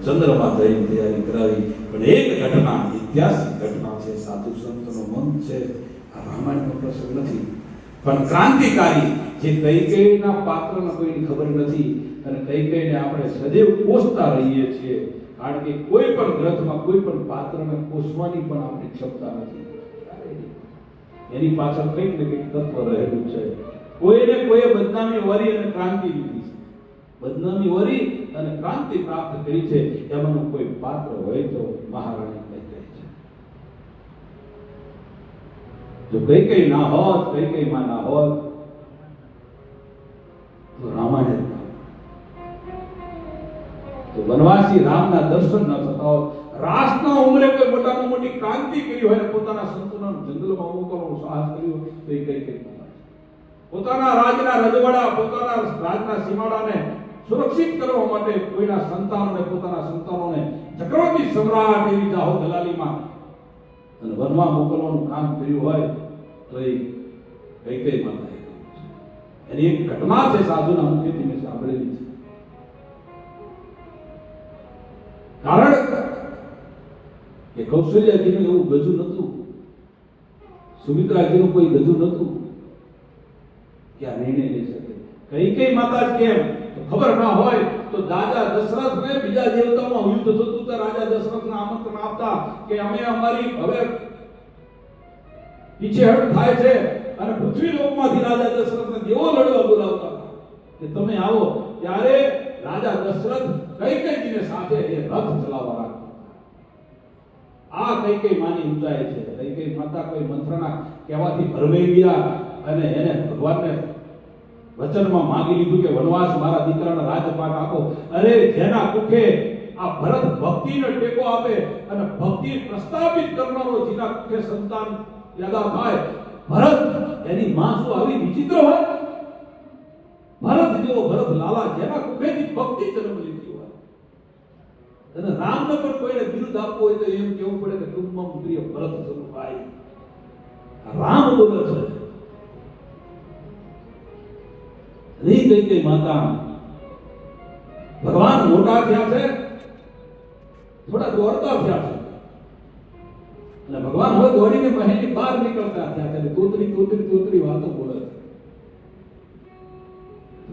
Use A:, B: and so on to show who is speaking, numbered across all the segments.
A: ચંદ્રમાં જઈને તૈયારી કરાવી. પણ એક ઘટના, ઐતિહાસિક ઘટના છે, સાધુ સંતનો મન છે, આ રામાયણનો પ્રસંગ નથી, પણ ક્રાંતિકારી, જે કૈકેયીના પાત્રના કોઈની ખબર નથી અને કૈકેયીને આપણે સદૈવ કોસતા રહીએ છીએ, કારણ કે કોઈ પણ ગ્રંથમાં કોઈ પણ પાત્રને કોસવાની પણ આપણી ક્ષમતા નથી. એની પાછળ કંઈક ને કંઈક તત્વ રહેલું છે. કોઈને કોઈએ બદનામી વરી અને ક્રાંતિ લીધી છે, બદનામી વરી અને ક્રાંતિ પ્રાપ્ત કરી છે. એમાંનું કોઈ પાત્ર હોય તો મહારાણી કૈકેયી છે. જો કૈકેયી ના હોત, કૈકેયીમાં ના હોત તો રામાયણ, તો વનવાસી રામના દર્શન ન થતા હોત, રાસના ઉંમરે કોઈ મોટામાં મોટી ક્રાંતિ કરી હોય, પોતાના સંતોના જંગલમાં મોકલવાનું સાહસ કર્યું, તો એ કૈકેયી પોતાના રાજના રજવાડા, પોતાના રાજના સીમાડાને સુરક્ષિત કરવા માટે કોઈના સંતાનોને, પોતાના સંતાનોને ચક્રવર્તી સમ્રાટ એવી જાહો દલાલીમાં અને વનમાં મોકલવાનું કામ કર્યું હોય તો એ કૈકેયી માતાએ કર્યું છે. એની એક ઘટના છે, સાધુના મુખેથી મેં સાંભળેલી છે. કારણ કે કૌશલ્યાજીનું એવું ગજુ નતું, સુમિત્રાજીનું કોઈ ગજુ નતું કે આ નિર્ણય લઈ શકે. કૈકેયી માતા જ કેમ તો ખબર ના હોય તો રાજા દશરથને બીજા દેવતાઓમાં યુદ્ધ થતું તો રાજા દશરથને આમંત્રણ આપતા કે અમે અમારી હવે પીછેહટ થાય છે, અને પૃથ્વી લોકમાંથી રાજા દશરથને દેવો લડવા બોલાવતા કે તમે આવો. ત્યારે રાજા દશરથ કૈકેયીને સાથે એ રથ ચલાવવા રાખતા. આ કૈકેયી માની ઊંચાઈ છે. કૈકેયી માતા કોઈ મંત્રના કહેવાથી ભરમાઈ ગયા અને એને ભગવાનને વચનમાં માંગી લીધું કે વનવાસ મારા દીકરાના રાજપાટ આપો. અરે જેના કુખે આ ભરત ભક્તિને ટેકો આપે અને ભક્તિ પ્રસ્થાપિત કરનારો, જેના કુખે સંતાન પેદા થાય, ભરત એની માં શું આવી વિચિત્ર હોય? ભરત જેવો ભરત લાલા, જેના કુખેથી ભક્તિ જન્મ લીધી હોય. અને રામને પણ કોઈને બિરુદ આપવું હોય તો એમ કેવું પડે કે ટૂંકમાં પ્રિય ભરત ભાઈ. રામ બોલે છે. કૈકેયી માતા ભગવાન મોટા થયા છે, થોડા દોડતા થયા છે, અને ભગવાન હવે દોડીને મહેલની બહાર નીકળતા થયા છે. તોતરી તોતરી તોતરી વાતો બોલે છે.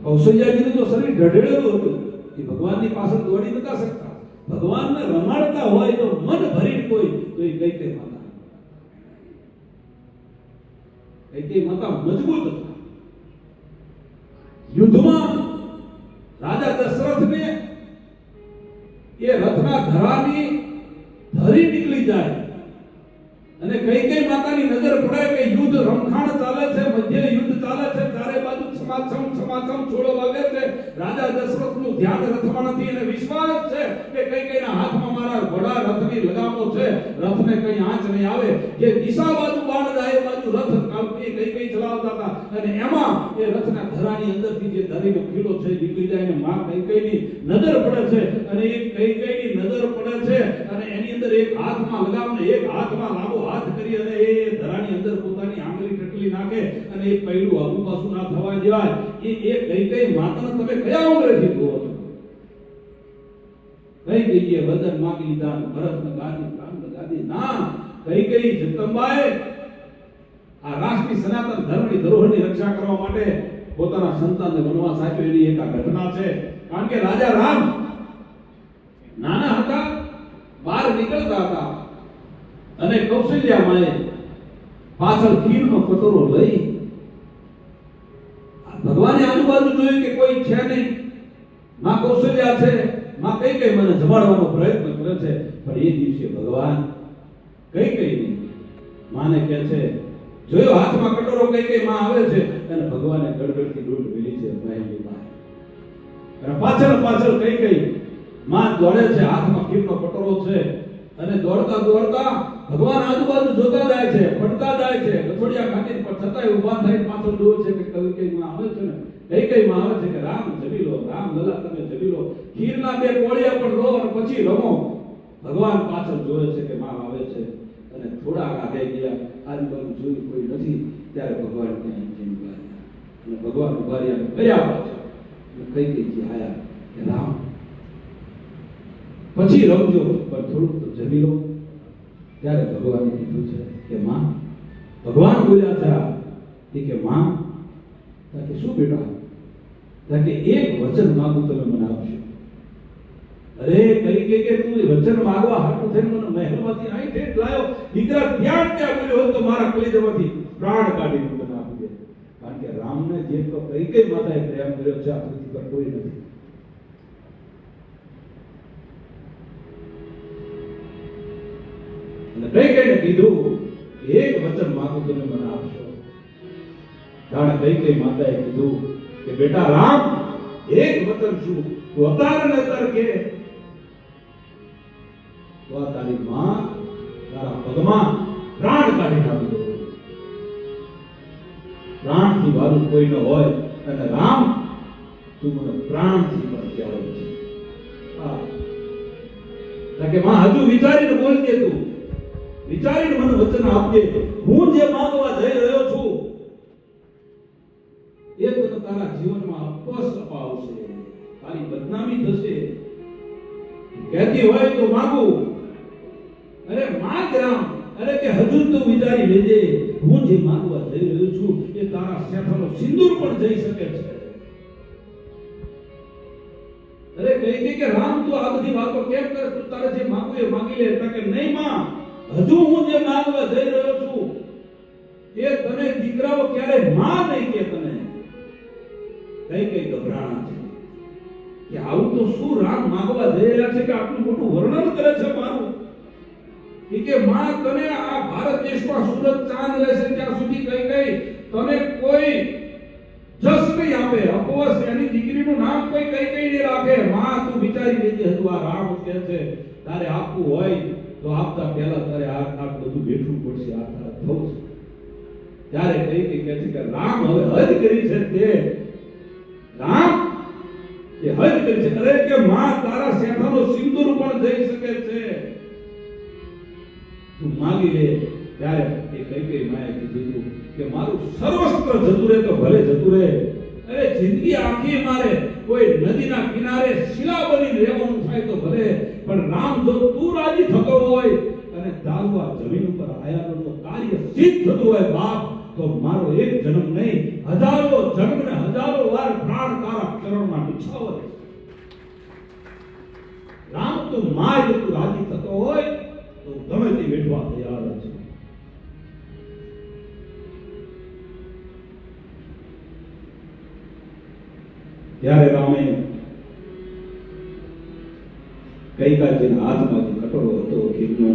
A: કૌશલ્યાજીનું તો શરીર ઢળેલું હતું, એ ભગવાનની પાછળ દોડી નતા શકતા. ભગવાનને રમાડતા હોય તો મન ભરી કોઈ તો એ કૈકેયી માતા. કૈકેયી માતા મજબૂત હતા. યુદ્ધમાં રાજા દશરથને એ રથના ધરાની ધરી નીકળી જાય અને કૈકેયી માતાની નજર પડે કે યુદ્ધ રમખાણ ચાલે છે, મધ્ય યુદ્ધ ચાલે છે, ચારે બાજુ સમાસમ સમાસમ છોડો વાગે છે. રાજા દશરથનું ધ્યાન રથમાં નથી, અને વિશ્વાસ છે કે કૈકેયીના હાથમાં મારા ઘોડા રથની લગામો છે, રથને કઈ આંચ નહીં આવે. જે દિશા બાજુ બાણ જાય એ બાજુ રથ કૈકેયી ચલાવતા હતા, અને એમાં એ રથના ધરાની અંદરથી જે ધરીનો ખીલો છે નીકળી જાય ને માં કૈકેયીની નજર પડે છે, અને એ કૈકેયીની નજર પડે છે અને એની અંદર એક હાથમાં લગામ ને એક હાથમાં લાંબો હાથ કરી અને એ ધરાની અંદર પોતાની આંગળી ટકલી નાખે અને એ પૈડું આગુ પાછું ના થવા દેવાય. એ કૈકેયી માતાને તમે કયા ઉંમરેથી જુઓ છો? કૈકેયીએ વદન માંગી લીધા, ભરતને ગાદી પ્રાણ ગાદી ના. કૈકેયી જગદંબાએ આ રાષ્ટ્રની સનાતન ધર્મની ધરોહરની રક્ષા કરવા માટે પોતાના સંતાનને વનવાસ આપ્યો. એની એક આ ઘટના છે. કારણ કે રાજા રામ નાના હતા, બહાર નીકળતા હતા, અને કૌશલ્યા માએ પાછળ ખીરનો કટોરો લઈ, ભગવાને આજુબાજુ જોયું કે કોઈ છે નહીં, માં કૌશલ્યા છે, માં કૈકેયી મને જમાડવાનો પ્રયત્ન કરે છે. પણ એ દિવસે ભગવાન કૈકેયી માને કહે છે, જોયો હાથમાં કટોરો કૈકેયી માં આવે છે, અને ભગવાને ગડગડતી ડોલ મેલી છે મહેલની બહાર, અને પાછળ પાછળ કૈકેયી માં દોડે છે, હાથમાં ખીરનો કટોરો છે, અને દોડતા દોડતા ભગવાન આજુબાજુ જોતા જાય છે, પડતા જાય છે, રથોડિયા ખાતી પર છતાંય ઊભા થઈને પાછળ જોવે છે કે કૈકેયી માં આવે છે ને, કૈકેયી માં આવે છે કે રામ જમી લો, રામ લલા તમે જમી લો, ખીરના બે કોળિયા પણ લો અને પછી રમો. ભગવાન પાછળ જોવે છે કે માં આવે છે, અને થોડા આગળ ગયા, આજુબાજુ જોયું કોઈ નથી, ત્યારે ભગવાન ત્યાં ઉભા રહ્યા, અને ભગવાન ઉભા રહ્યા ગયા પાછળ કૈકેયી આયા કે રામ પછી રમજો, પણ થોડુંક તો જમી લો. ત્યારે ભગવાને કીધું છે કે માં, ભગવાન બોલ્યા છે કે માં, કે શું બેટા, કે એક વચન માંગુ તમે મને આપશો. અરે કઈ કે તું વચન માંગવા હાટું થઈને મને મહેલમાંથી અહીં ઠેઠ લાયો, દીકરા ત્યાં બોલ્યો હોત તો મારા કલેજામાંથી પ્રાણ કાઢી તને આપી દે. કારણ કે રામને જેમ તો કઈ માતાએ પ્રેમ કર્યો છે આ પૃથ્વી પર કોઈ નથી. અને કઈ કીધું એક વચન માંગુ તમે મને આપશો. કારણ કઈ માતાએ કીધું કે બેટા રામ, એક વચન શું તું અતાર ને અતાર કે તો આ તારી માં તારા પગમાં પ્રાણ કાઢી નાખી દો. પ્રાણથી વાળું કોઈ ન હોય, અને રામ તું મને પ્રાણથી પણ કહેવાય છે. હા કે માં હજુ વિચારીને બોલજે, તું વિચારીને મને વચન આપજે. હું જે માંગવા જઈ રહ્યો છું એ તને તારા જીવનમાં અપસ અપાવશે, તારી બદનામી થશે. કહેતી હોય તો માંગુ. અરે માંગ રામ, અરે કે હજુ તો વિચારી લેજે. હું જે માંગવા જઈ રહ્યો છું એ તારા શેઠાનો સિંદૂર પણ જઈ શકે છે. અરે કઈ કે રામ તું આ બધી વાતો કેમ કરે? તું તારે જે માંગવું એ માંગી લે. કે નહીં માં, હજુ હું જે માંગવા જઈ રહ્યો છું એ તને દીકરાઓ ક્યારે માં નહીં કે તને. કઈ ગભરાણા છે કે આવું તો શું રામ માંગવા જઈ રહ્યા છે કે આટલું મોટું વર્ણન કરે છે મારું. કે માં તને આ ભારત દેશમાં સૂરજ ચાંદ રહેશે ત્યાં સુધી કઈ તને કોઈ જસ નહીં આપે, અપવસ એની દીકરીનું નામ કોઈ કઈ નહીં રાખે. માં તું વિચારી લેજે, હજુ આ રામ કહે છે તારે આપવું હોય તો આપતા પહેલા તારે આ બધું બેઠવું પડશે, આ તારે થવું છે. ત્યારે કઈ કહે છે કે રામ હવે હદ કરી છે તે રામ એ હદ કરી છે. અરે કે માં તારા શેઠાનો સિંદૂર પણ જઈ શકે છે, તું માંગી લે. ત્યારે એ કઈ માએ કીધું કે મારું સર્વસ્ત્ર જતું રહે તો ભલે જતું રહે. અરે જિંદગી આખી મારે કોઈ નદીના કિનારે શિલા બની રહેવાનું થાય તો ભલે, પણ રામ જો તું રાજી થતો હોય અને તારું આ જમીન ઉપર આયાનું કાર્ય સિદ્ધ થતું હોય બાપ, તો મારો એક જન્મ નહીં, હજારો જન્મ ને હજારો વાર પ્રાણ તારા ચરણમાં બિછાવો. રામ તું માં જો તું રાજી થતો હોય તો ગમે તે વેઠવા તૈયાર છે. ત્યારે રામે કૈકેયીના હાથમાંથી કટોરો હતો ઘીનો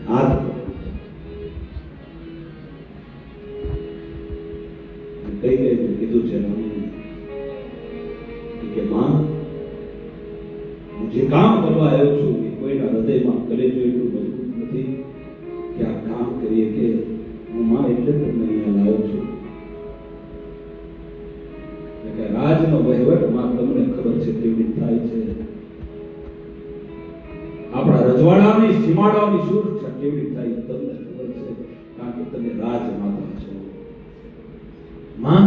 A: હાથ કૈકેયીને કીધું છે કે માં, હું જે કામ કરવા આવ્યો છું એ કોઈના હૃદયમાં કલેજો એટલું મજબૂત નથી કે આ કામ કરીએ. કે હું માં એટલે તમને અહીંયા લાવ્યો છું કે રાજનો વહીવટમાં તમને ખબર છે કેવી થાય છે, આપણા રજવાડાની સીમાડાઓની સુરક્ષા કેવી થાય તમને ખબર છે, કારણ કે તમે રાજમાતા છો. માં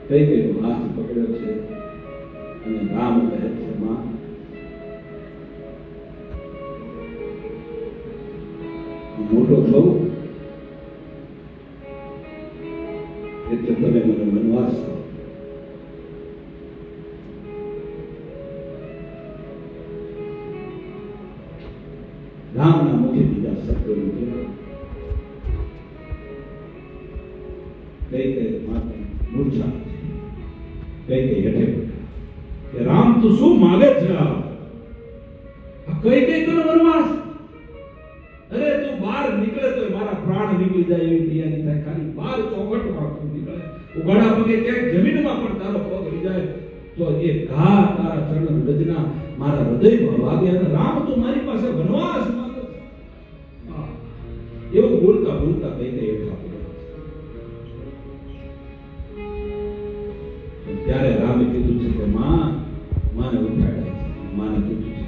A: કૈકેયીનો હાથ પકડ્યો છે અને રામ કહે છે માં, હું મોટો થઉં એટલે તમે મને વનવાસ કરો. રામના મુખે બીજા શબ્દો નીકળ્યા. કૈકેયી માતા મૂર્છા કૈકેયી હેઠે કે રામ તું શું માગે છે? આ કૈકેયી તને વનવાસ? અરે તું બહાર નીકળે તો મારા પ્રાણ નીકળી જાય એવી તૈયારી થાય. ખાલી બહાર ચોખટમાં તું નીકળે, ઉઘાડા પગે ક્યાંક જમીનમાં પણ તારો પગ રહી જાય તો એ ઘા તારા ચરણ રજના મારા હૃદયમાં વાગે. અને રામ તું મારી પાસે વનવાસ માંગે છે? એવું બોલતા બોલતા કૈકેયી હેઠા પડ્યા. ત્યારે રામે કીધું છે કે માને ઉઠાડ્યા છે. માને કીધું છે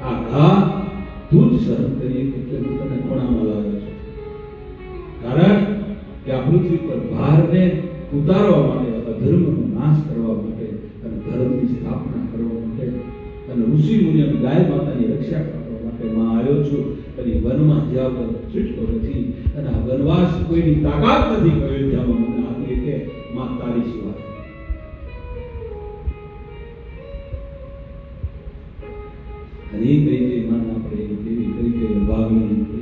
A: આ ઘા તું જ સહન કરીએ કે તને ખૂણામાં લાવ્યો છે. કારણ કે આ પૃથ્વી પર ભારને ઉતારવા માટે, અધર્મનો નાશ કરવા માટે અને ધર્મની સ્થાપના કરવા માટે અને ઋષિ મુનિ અને ગાય માતાની રક્ષા કરવા માટે માં આવ્યો છું. અને વનમાં જ્યાં પર છૂટતો નથી અને આ વનવાસ કોઈની તાકાત નથી અયોધ્યામાં મને આપી કે માં તારી સિવાય. અને એ કઈ કઈ માન આપણે એવી કેવી કઈ કઈ ભાગની